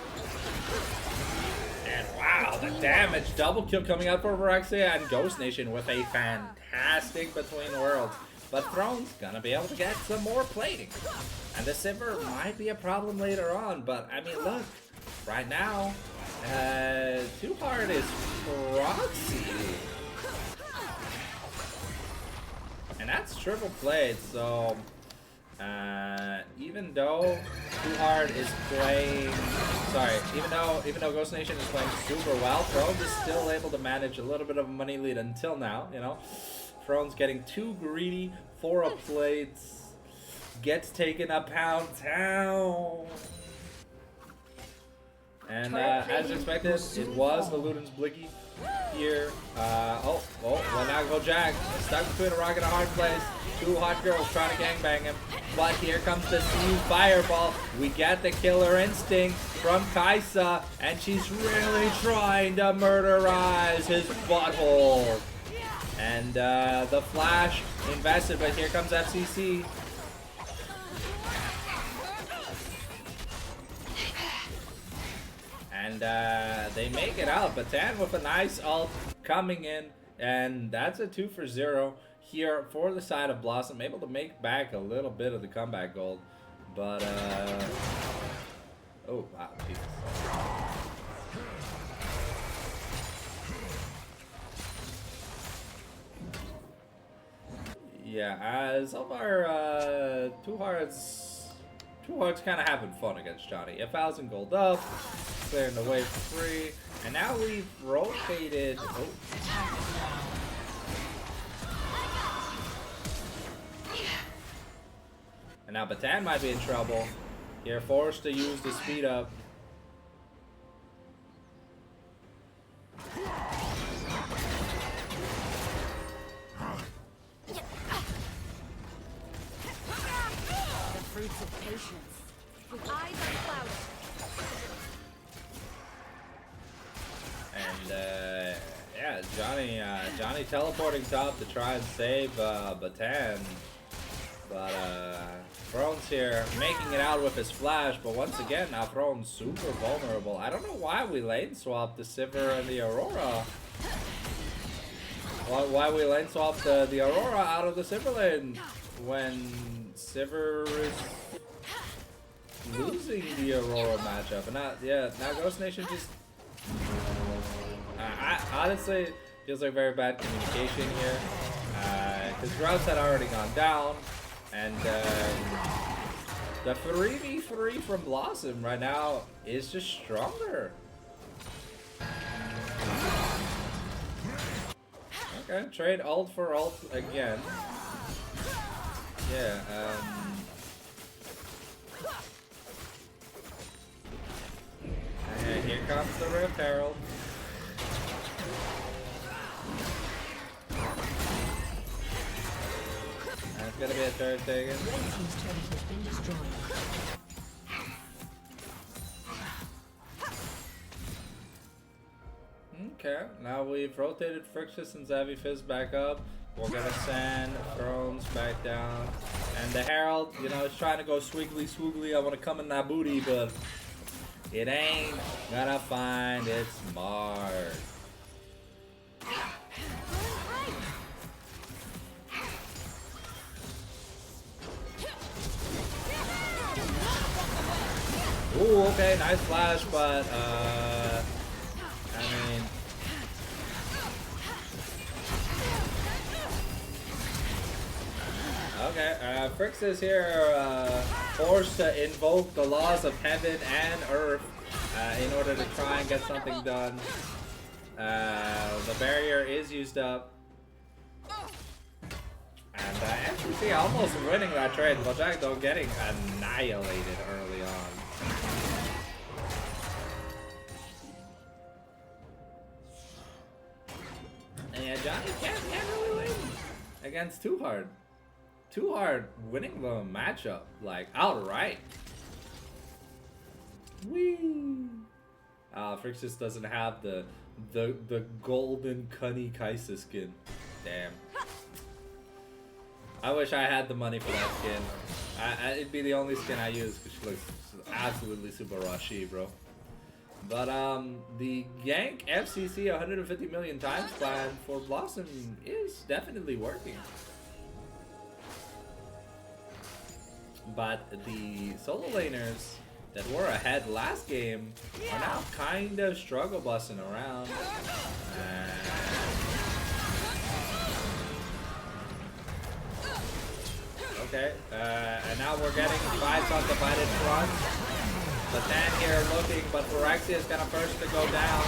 Speaker 1: And wow, the damage. Double kill coming out for Phyrexia and Ghost Nation with a fantastic Between Worlds. But Throne's gonna be able to get some more plating. And the Simmer might be a problem later on, but I mean, look, right now, Too Hard is proxy. And that's triple played, so even though Too Hard is playing, even though Ghost Nation is playing super well, Thrones is still able to manage a little bit of a money lead until now, you know. Thrones getting too greedy for a plate, gets taken up Pound Town. And as expected, it was the Luden's Blicky here. Well now go Jack. Stuck between a rock and a hard place. Two hot girls trying to gangbang him. But here comes the new fireball. We get the killer instinct from Kaisa. And she's really trying to murderize his butthole. And the flash invested, but here comes FCC. And they make it out. Batan with a nice ult coming in. And that's a 2 for 0 here for the side of Blossom. Able to make back a little bit of the comeback gold. But, oh, wow. Jesus. Yeah, so far, Two Hearts kind of having fun against Johnny. 1,000 gold up, clearing the way for free, and now we've rotated. Oh. And now Batan might be in trouble. Here, forced to use the speed up.
Speaker 3: Fruits of patience. With eyes on clouds.
Speaker 1: And yeah, Johnny teleporting top to try and save Batan. But Throne's here making it out with his flash, but once again now Throne's super vulnerable. I don't know why we lane swapped the Sivir and the Aurora. Why we lane swapped the Aurora out of the Sivir lane when Sivir is losing the Aurora matchup. And now Ghost Nation just... I honestly feels like very bad communication here. Because Routes had already gone down. And the 3v3 from Blossom right now is just stronger. Okay, trade ult for ult again. Yeah, and here comes the Rift Herald. That's gonna be a third taken.
Speaker 2: Red team's turret has been destroyed.
Speaker 1: Okay, now we've rotated Frixus and Zavi Fizz back up. We're gonna send Thrones back down. And the Herald, you know, is trying to go swiggly swoogly. I wanna come in that booty, but it ain't gonna find its mark. Ooh, okay, nice flash, but I mean, okay, Frixus here forced to invoke the laws of heaven and earth in order to try and get something done. The barrier is used up. And MCC almost winning that trade, but Jack though getting annihilated early on. And yeah, Johnny can't really win against Too Hard. Too Hard winning the matchup, like, outright. Whee! Frixus doesn't have the golden Cunny Kaisa skin. Damn. I wish I had the money for that skin. It'd be the only skin I use because she looks absolutely super rushy, bro. But the Gank FCC 150 million times plan for Blossom is definitely working. But the solo laners that were ahead last game are now kind of struggle busting around. Okay, and now we're getting vibes on divided front. The Tan here looking, but Phyrexia is gonna first to go down.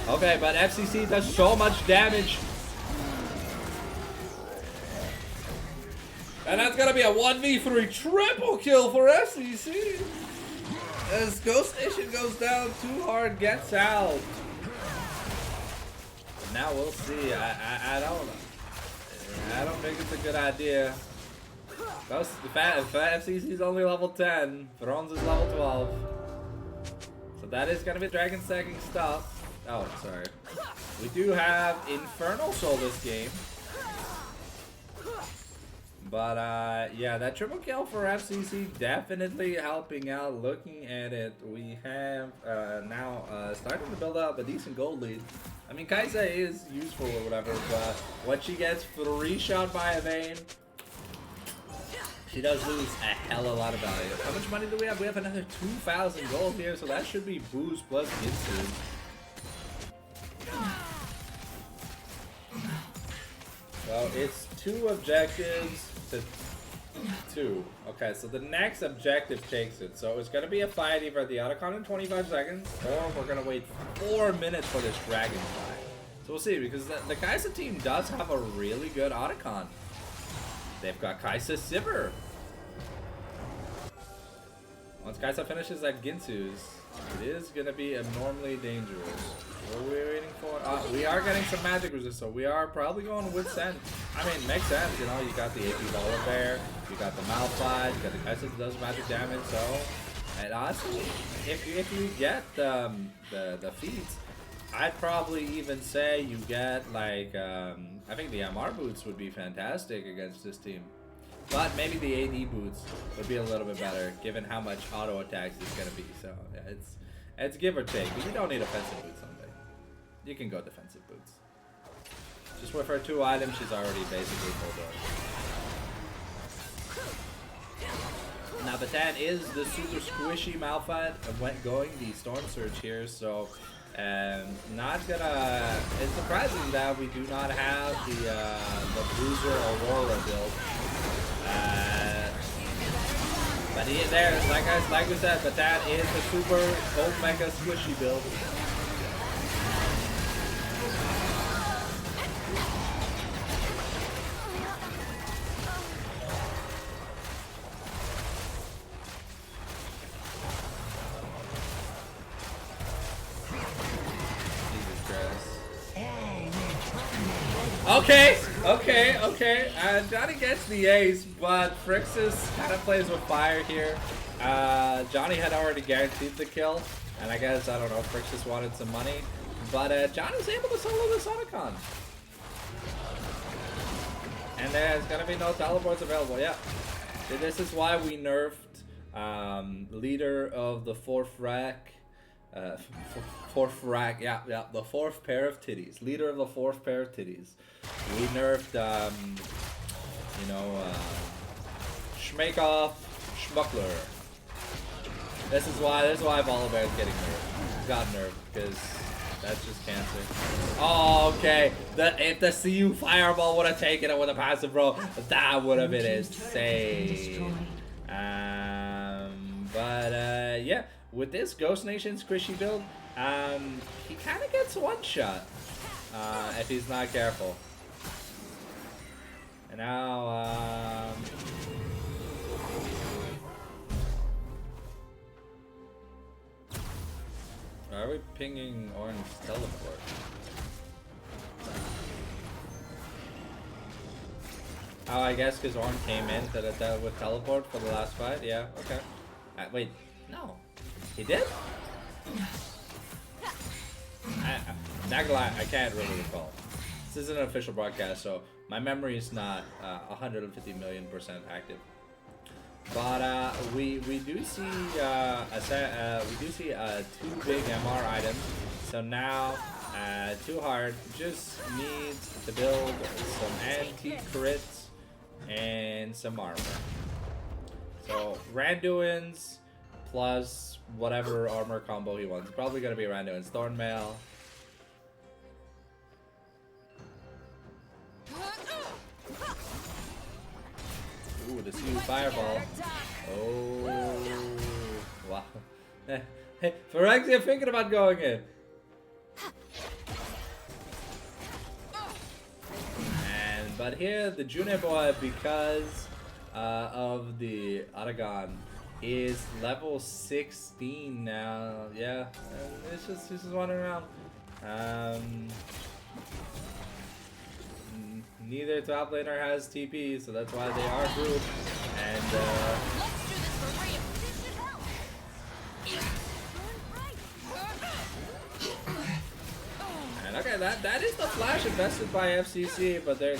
Speaker 1: Okay, but FCC does so much damage. And that's gonna be a 1v3 triple kill for FCC. As Ghost Nation goes down, Too Hard gets out. Now we'll see. I don't think it's a good idea. Ghost, FCC's only level 10. Thrones is level 12. So that is gonna be Dragon stacking stuff. Oh, sorry. We do have Infernal Soul this game. But yeah, that triple kill for FCC definitely helping out. Looking at it, we have now starting to build up a decent gold lead. I mean, Kaisa is useful or whatever, but when she gets 3-shot by a Vayne, she does lose a hell of a lot of value. How much money do we have? We have another 2,000 gold here, so that should be boost plus instant. So it's 2 objectives to 2. Okay, so the next objective takes it. So it's going to be a fight either at the Otacon in 25 seconds, or we're going to wait 4 minutes for this dragon fight. So we'll see, because the Kaisa team does have a really good Otacon. They've got Kaisa Sivir. Once Kaisa finishes at Ginsu's, it is going to be abnormally dangerous. What are we waiting for? We are getting some magic resist, so we are probably going with Sen. I mean, makes sense, you know, you got the AP Baller Bear, you got the Malphite, you got the Kaisa that does magic damage, so... And honestly, if you get the feats, I'd probably even say you get, like, I think the MR boots would be fantastic against this team. But maybe the AD boots would be a little bit better, given how much auto attacks it's going to be. So, yeah, it's give or take, but you don't need offensive boots someday. You can go defensive boots. Just with her 2 items, she's already basically full build. Now, Batan is the super squishy Malphite went going the Storm Surge here, so not gonna. It's surprising that we do not have the Bruiser Aurora build. But he is there, like we said, but that is the super Omega squishy build. Okay. Johnny gets the ace, but Frixis kind of plays with fire here. Johnny had already guaranteed the kill, and I guess, I don't know, Frixis wanted some money. But Johnny's able to solo the Sonicon. And there's going to be no teleports available, yeah. This is why we nerfed leader of the 4th rack. The 4th pair of titties. Leader of the 4th pair of titties. We nerfed, Schmakeoff, Schmuckler. This is why Volibear's getting nerfed. Got nerfed because that's just cancer. Oh, okay. If the CU Fireball would have taken it with a passive roll, that would have been insane. Yeah. With this Ghost Nation squishy build, he kind of gets one shot if he's not careful. And now, are we pinging Orange teleport? Oh, I guess because Orange came in with teleport for the last fight. Yeah, okay. Wait, no. He did? Not gonna lie, I can't really recall. This isn't an official broadcast, so my memory is not 150 million % active. But we do see 2 big MR items. So now Too Hard just needs to build some anti-crits and some armor. So Randuin's plus whatever armor combo he wants. It's probably gonna be Randuin's Thornmail. Ooh, the CU Fireball. Oh, wow. Hey, Phyrexia thinking about going in. But here, the June boy, because of the Aragon, is level 16 now. Yeah, it's just wandering around. Neither top laner has TP, so that's why they are grouped. And okay, that is the flash invested by FCC, but they're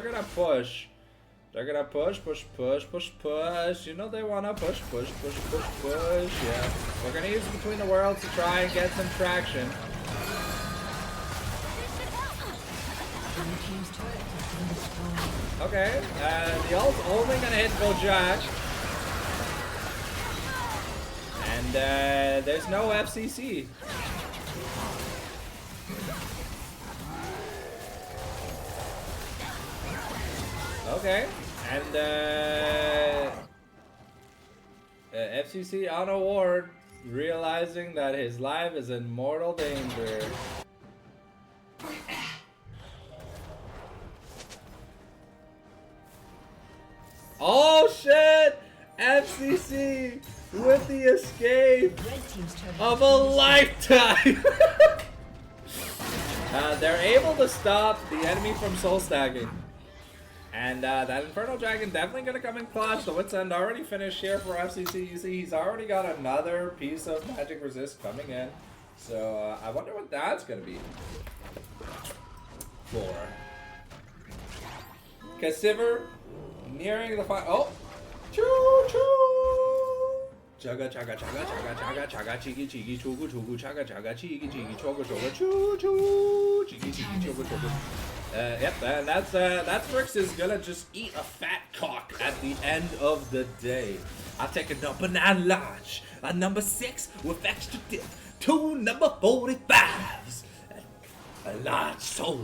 Speaker 1: gonna push. They're gonna push. You know they wanna push. Yeah, we're gonna use Between the Worlds to try and get some traction. Okay, the ult's only gonna hit Bojack. And there's no FCC. Okay, and FCC on a ward, realizing that his life is in mortal danger. Oh shit! FCC with the escape of a lifetime! They're able to stop the enemy from soul stacking. And that Infernal Dragon definitely gonna come in clutch. The Wit's End already finished here for FCC. You see, he's already got another piece of magic resist coming in. So I wonder what that's gonna be for. Cassiver nearing the final. Oh! Choo choo! Chaga chaga chaga chaga chaga chaga chigi chigi chugu chugu chaga chaga chigi chigi chogu chogu choo choo chigi chigi chogu chogu. Yep, that's Rix is gonna just eat a fat cock at the end of the day. I'll take a number 9 large, a number 6 with extra dip, 2 number 45s, and a large soda.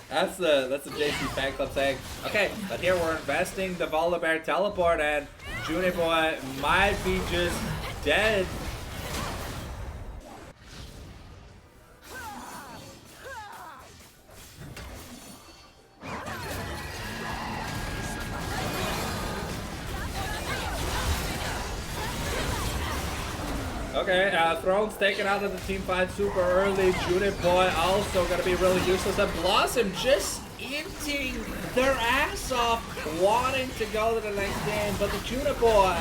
Speaker 1: That's the JC fan club saying, okay, but here we're investing the Volibear teleport and Juniboy might be just dead. Okay, Throne's taken out of the team fight super early. Juniboy also gonna be really useless. And Blossom just eating their ass off, wanting to go to the next game. But the Juniboy,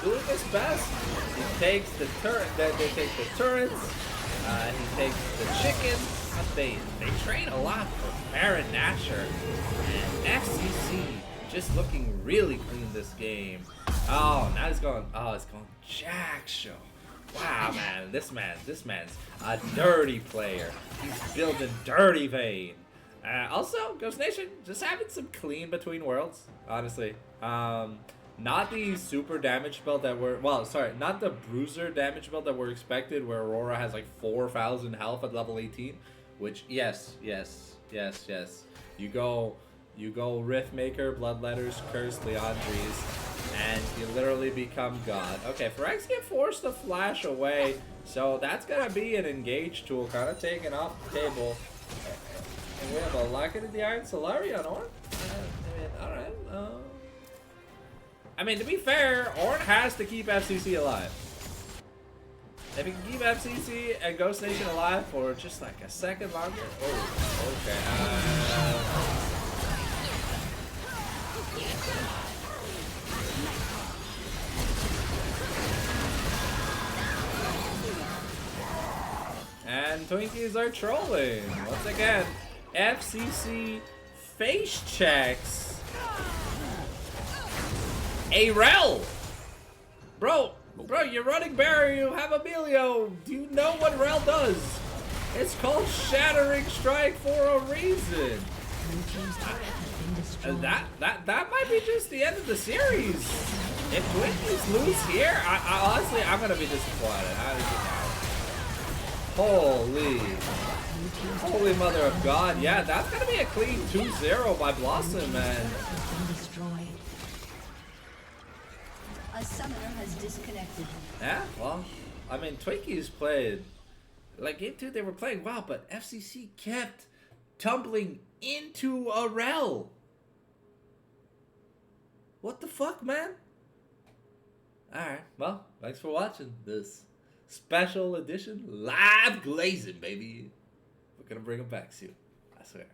Speaker 1: doing his best. He takes the turret. They take the turrets. He takes the chicken. They train a lot for Baron Nashor and FCC. Just looking really clean this game. Oh, now it's going Jack Show. Wow, man, this man's a dirty player. He's building dirty vein. Also, Ghost Nation just having some clean between worlds, honestly. Not the super damage build that not the bruiser damage build that we're expected, where Aurora has like 4,000 health at level 18. Which yes. You go Riftmaker, Bloodletters, Curse, Leandries, and you literally become God. Okay, Phyrex get forced to flash away, so that's gonna be an engage tool kind of taken off the table. And we have a Locket of the Iron Solari on Ornn. Alright. I mean, to be fair, Ornn has to keep FCC alive. If he can keep FCC and Ghost Nation alive for just like a second longer. Oh, okay. And Twinkies are trolling. Once again, FCC face checks a rel. Bro, you're running barrier, you have Emilio. Do you know what rel does? It's called Shattering Strike for a reason. That might be just the end of the series. If Twinkies lose here, I honestly, I'm gonna be disappointed. Holy mother of God. Yeah, that's gonna be a clean 2-0 by Blossom, man.
Speaker 2: A summoner has disconnected.
Speaker 1: Yeah, well, I mean, Twinkies played, like, game 2 they were playing well, but FCC kept tumbling into a rel. What the fuck, man? Alright, well, thanks for watching this special edition live glazing, baby. We're gonna bring them back soon, I swear.